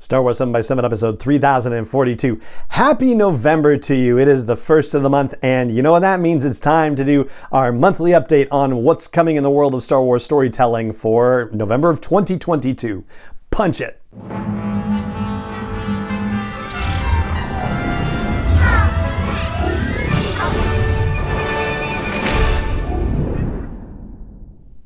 Star Wars 7 by 7 episode 3042. Happy November to you. It is the first of the month, and you know what that means. It's time to do our monthly update on what's coming in the world of Star Wars storytelling for November of 2022. Punch it.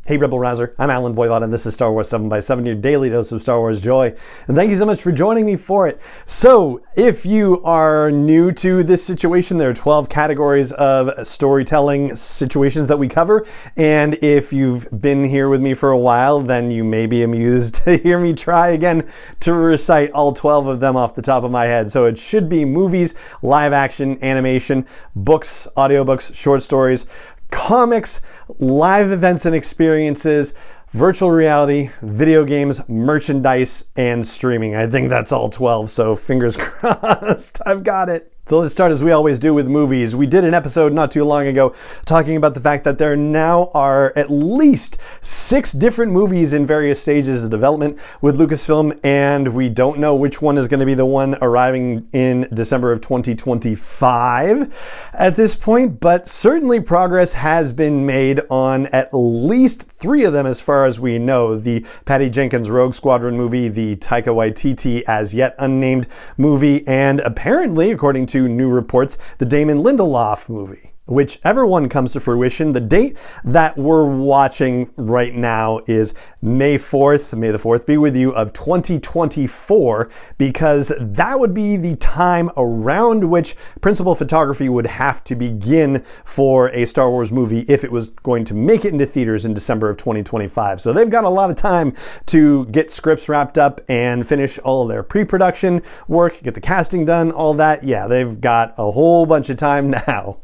Hey Rebel Rouser, I'm Alan Voivod and this is Star Wars 7 by 7, your daily dose of Star Wars joy. And thank you so much for joining me for it. So, if you are new to this situation, there are 12 categories of storytelling situations that we cover. And if you've been here with me for a while, then you may be amused to hear me try again to recite all 12 of them off the top of my head. So it should be movies, live action, animation, books, audiobooks, short stories, comics, live events and experiences, virtual reality, video games, merchandise, and streaming. I think that's all 12, so fingers crossed, I've got it. So let's start as we always do with movies. We did an episode not too long ago talking about the fact that there now are at least 6 different movies in various stages of development with Lucasfilm, and we don't know which one is going to be the one arriving in December of 2025 at this point, but certainly progress has been made on at least 3 of them as far as we know. The Patty Jenkins Rogue Squadron movie, the Taika Waititi as yet unnamed movie, and apparently, according to new reports, the Damon Lindelof movie. Whichever one comes to fruition, the date that we're watching right now is May 4th, may the 4th be with you, of 2024, because that would be the time around which principal photography would have to begin for a Star Wars movie if it was going to make it into theaters in December of 2025. So they've got a lot of time to get scripts wrapped up and finish all of their pre-production work, get the casting done, all that. Yeah, they've got a whole bunch of time now.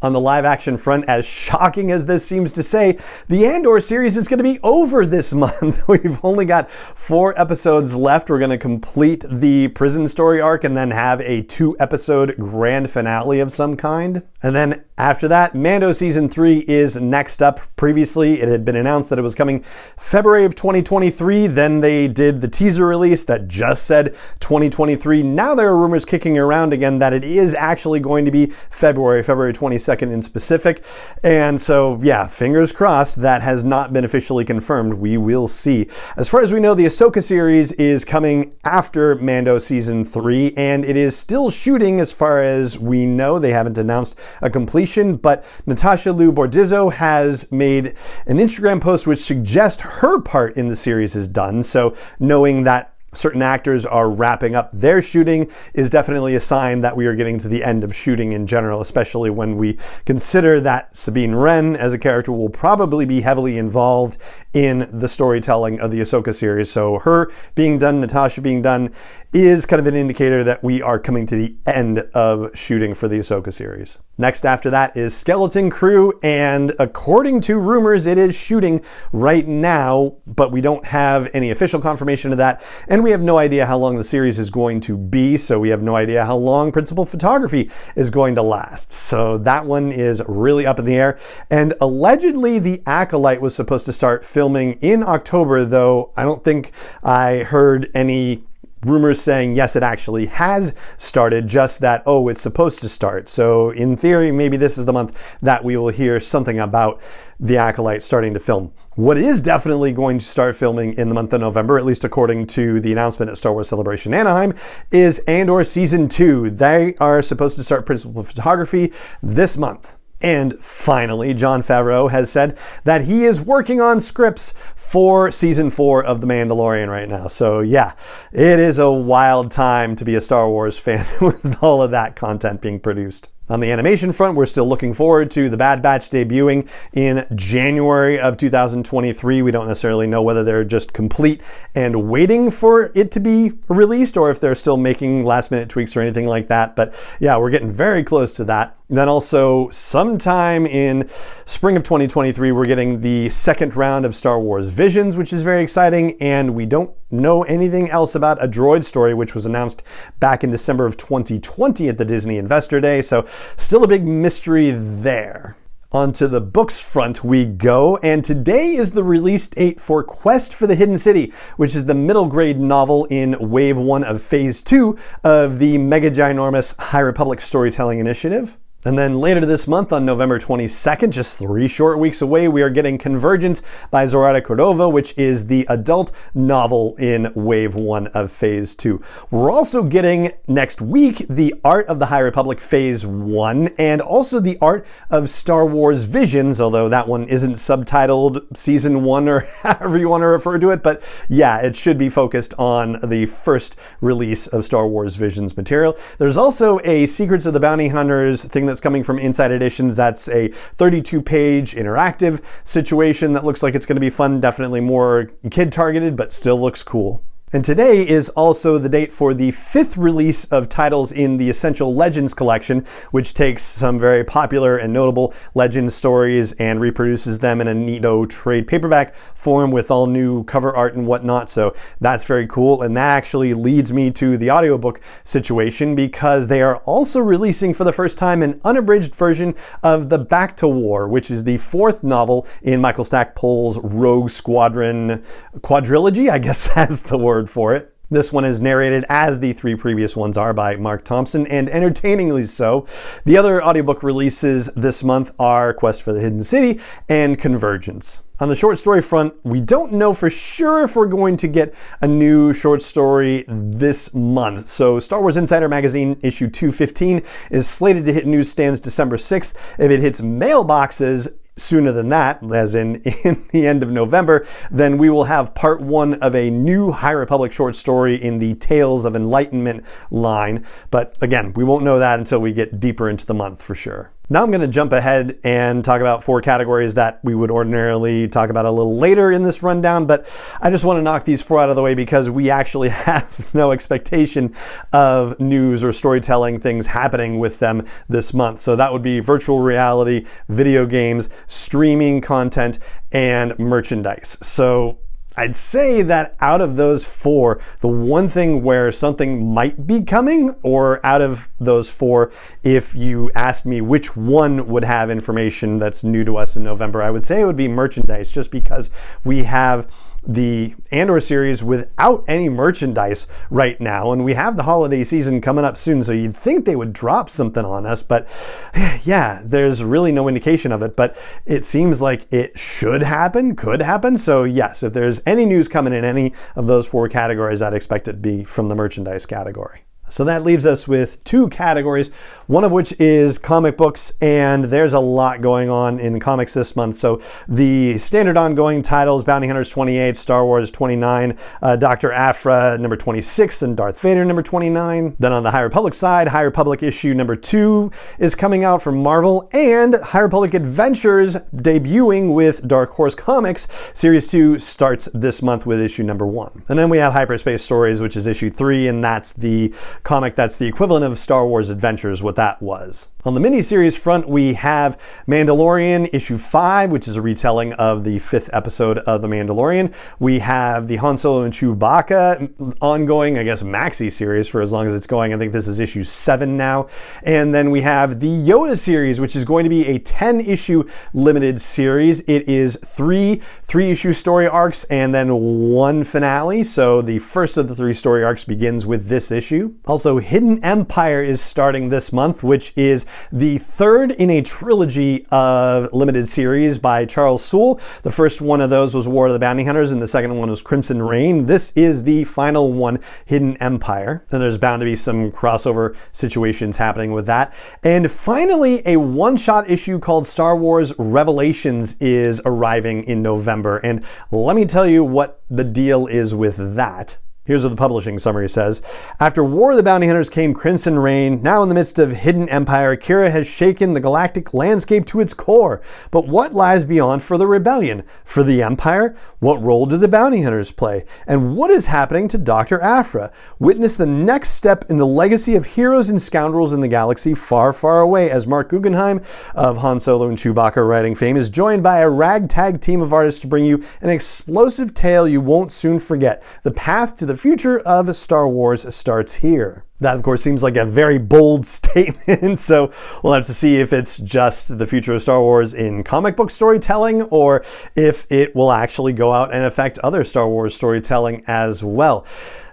On the live action front, as shocking as this seems to say, the Andor series is going to be over this month. We've only got 4 episodes left. We're going to complete the prison story arc and then have a 2-episode grand finale of some kind. And then after that, Mando Season 3 is next up. Previously, it had been announced that it was coming February of 2023. Then they did the teaser release that just said 2023. Now there are rumors kicking around again that it is actually going to be February 22nd in specific. And so, yeah, fingers crossed, that has not been officially confirmed. We will see. As far as we know, the Ahsoka series is coming after Mando Season 3, and it is still shooting as far as we know. They haven't announced a completion, but Natasha Liu Bordizzo has made an Instagram post which suggests her part in the series is done. So knowing that certain actors are wrapping up their shooting is definitely a sign that we are getting to the end of shooting in general, especially when we consider that Sabine Wren as a character will probably be heavily involved in the storytelling of the Ahsoka series. So her being done, Natasha being done, is kind of an indicator that we are coming to the end of shooting for the Ahsoka series. Next after that is Skeleton Crew, and according to rumors, it is shooting right now, but we don't have any official confirmation of that, and we have no idea how long the series is going to be, so we have no idea how long principal photography is going to last. So that one is really up in the air, and allegedly the Acolyte was supposed to start filming in October, though I don't think I heard any rumors saying, yes, it actually has started, just that, oh, it's supposed to start. So in theory, maybe this is the month that we will hear something about the Acolyte starting to film. What is definitely going to start filming in the month of November, at least according to the announcement at Star Wars Celebration Anaheim, is Andor Season 2. They are supposed to start principal photography this month. And finally, Jon Favreau has said that he is working on scripts for Season 4 of The Mandalorian right now. So yeah, it is a wild time to be a Star Wars fan with all of that content being produced. On the animation front, we're still looking forward to The Bad Batch debuting in January of 2023. We don't necessarily know whether they're just complete and waiting for it to be released or if they're still making last-minute tweaks or anything like that. But yeah, we're getting very close to that. Then also, sometime in spring of 2023, we're getting the second round of Star Wars Visions, which is very exciting, and we don't know anything else about A Droid Story, which was announced back in December of 2020 at the Disney Investor Day, so still a big mystery there. Onto the books front we go, and today is the release date for Quest for the Hidden City, which is the middle grade novel in Wave 1 of Phase 2 of the mega ginormous High Republic Storytelling Initiative. And then later this month, on November 22nd, just 3 short weeks away, we are getting Convergence by Zoraida Cordova, which is the adult novel in Wave 1 of Phase 2. We're also getting, next week, The Art of the High Republic Phase 1, and also The Art of Star Wars Visions, although that one isn't subtitled Season 1 or however you want to refer to it, but yeah, it should be focused on the first release of Star Wars Visions material. There's also a Secrets of the Bounty Hunters thing that's coming from Inside Editions. That's a 32-page interactive situation that looks like it's going to be fun, definitely more kid targeted, but still looks cool. And today is also the date for the 5th release of titles in the Essential Legends collection, which takes some very popular and notable Legends stories and reproduces them in a neato trade paperback form with all new cover art and whatnot. So that's very cool. And that actually leads me to the audiobook situation, because they are also releasing for the first time an unabridged version of The Back to War, which is the 4th novel in Michael Stackpole's Rogue Squadron quadrilogy. I guess that's the word for it. This one is narrated, as the 3 previous ones are, by Mark Thompson, and entertainingly so. The other audiobook releases this month are Quest for the Hidden City and Convergence. On the short story front, we don't know for sure if we're going to get a new short story this month. So Star Wars Insider Magazine issue 215 is slated to hit newsstands December 6th. If it hits mailboxes sooner than that, as in the end of November, then we will have part 1 of a new High Republic short story in the Tales of Enlightenment line. But again, we won't know that until we get deeper into the month for sure. Now I'm going to jump ahead and talk about 4 categories that we would ordinarily talk about a little later in this rundown, but I just want to knock these 4 out of the way because we actually have no expectation of news or storytelling things happening with them this month. So that would be virtual reality, video games, streaming content, and merchandise. So I'd say that out of those 4, the one thing where something might be coming, or out of those 4, if you asked me which one would have information that's new to us in November, I would say it would be merchandise, just because we have the Andor series without any merchandise right now, and we have the holiday season coming up soon, so you'd think they would drop something on us, but yeah, there's really no indication of it, but it seems like it should happen, could happen. So yes, if there's any news coming in any of those 4 categories, I'd expect it to be from the merchandise category. So that leaves us with 2 categories, one of which is comic books, and there's a lot going on in comics this month. So the standard ongoing titles, Bounty Hunters 28, Star Wars 29, Dr. Aphra number 26, and Darth Vader number 29. Then on the High Republic side, High Republic issue number 2 is coming out from Marvel, and High Republic Adventures, debuting with Dark Horse Comics, Series 2 starts this month with issue number 1. And then we have Hyperspace Stories, which is issue 3, and that's the comic that's the equivalent of Star Wars Adventures, what that was. On the miniseries front, we have Mandalorian issue 5, which is a retelling of the 5th episode of The Mandalorian. We have the Han Solo and Chewbacca ongoing, I guess, maxi series for as long as it's going. I think this is issue 7 now. And then we have the Yoda series, which is going to be a 10-issue limited series. It is 3 issue story arcs and then 1 finale. So the first of the 3 story arcs begins with this issue. Also, Hidden Empire is starting this month, which is the 3rd in a trilogy of limited series by Charles Soule. The first one of those was War of the Bounty Hunters, and the second one was Crimson Reign. This is the final one, Hidden Empire. And there's bound to be some crossover situations happening with that. And finally, a one-shot issue called Star Wars Revelations is arriving in November. And let me tell you what the deal is with that. Here's what the publishing summary says. After War of the Bounty Hunters came Crimson Reign. Now in the midst of Hidden Empire, Kira has shaken the galactic landscape to its core. But what lies beyond for the rebellion? For the Empire? What role do the Bounty Hunters play? And what is happening to Dr. Aphra? Witness the next step in the legacy of heroes and scoundrels in the galaxy far, far away, as Mark Guggenheim of Han Solo and Chewbacca writing fame is joined by a ragtag team of artists to bring you an explosive tale you won't soon forget. The path to the future of Star Wars starts here. That, of course, seems like a very bold statement, so we'll have to see if it's just the future of Star Wars in comic book storytelling, or if it will actually go out and affect other Star Wars storytelling as well.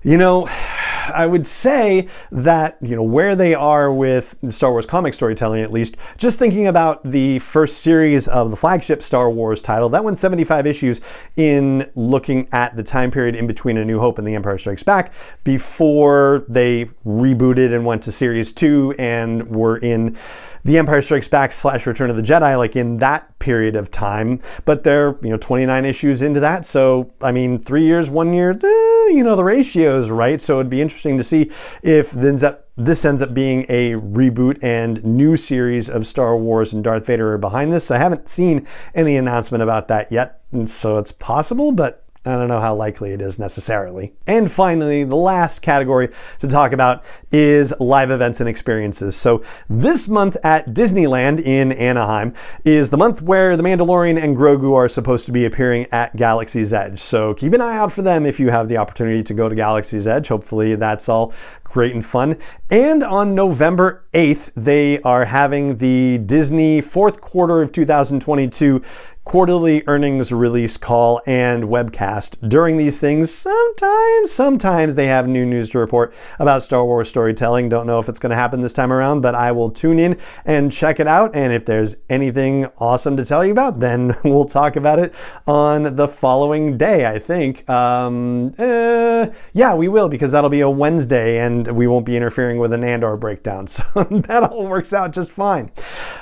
You know, I would say that, where they are with Star Wars comic storytelling, at least, just thinking about the first series of the flagship Star Wars title, that went 75 issues in looking at the time period in between A New Hope and The Empire Strikes Back, before they rebooted and went to Series 2 and were in The Empire Strikes Back / Return of the Jedi, like in that period of time. But they're, 29 issues into that. So, 3 years, 1 year, the ratio's right. So it'd be interesting to see if this ends up being a reboot and new series of Star Wars and Darth Vader are behind this. I haven't seen any announcement about that yet. And so it's possible, but I don't know how likely it is necessarily. And finally, the last category to talk about is live events and experiences. So this month at Disneyland in Anaheim is the month where The Mandalorian and Grogu are supposed to be appearing at Galaxy's Edge. So keep an eye out for them if you have the opportunity to go to Galaxy's Edge. Hopefully that's all great and fun. And on November 8th, they are having the Disney fourth quarter of 2022 quarterly earnings release call and webcast. During these things, sometimes they have new news to report about Star Wars storytelling. Don't know if it's going to happen this time around, but I will tune in and check it out. And if there's anything awesome to tell you about, then we'll talk about it on the following day, I think. Yeah, we will, because that'll be a Wednesday and we won't be interfering with an Andor breakdown. So that all works out just fine.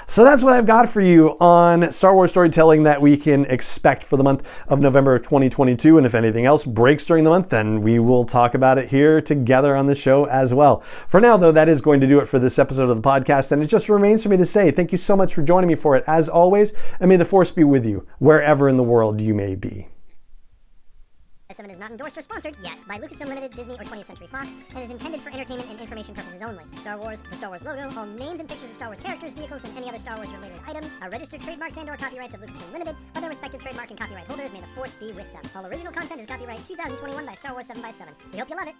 So that's what I've got for you on Star Wars storytelling that we can expect for the month of November of 2022. And if anything else breaks during the month, then we will talk about it here together on the show as well. For now, though, that is going to do it for this episode of the podcast. And it just remains for me to say thank you so much for joining me for it, as always, and may the Force be with you wherever in the world you may be. SM is not endorsed or sponsored yet by Lucasfilm Limited, Disney, or 20th Century Fox, and is intended for entertainment and information purposes only. Star Wars, the Star Wars logo, all names and pictures of Star Wars characters, vehicles, and any other Star Wars-related items are registered trademarks and/or copyrights of Lucasfilm Limited, or their respective trademark and copyright holders. May the Force be with them. All original content is copyright 2021 by Star Wars 7x7. We hope you love it.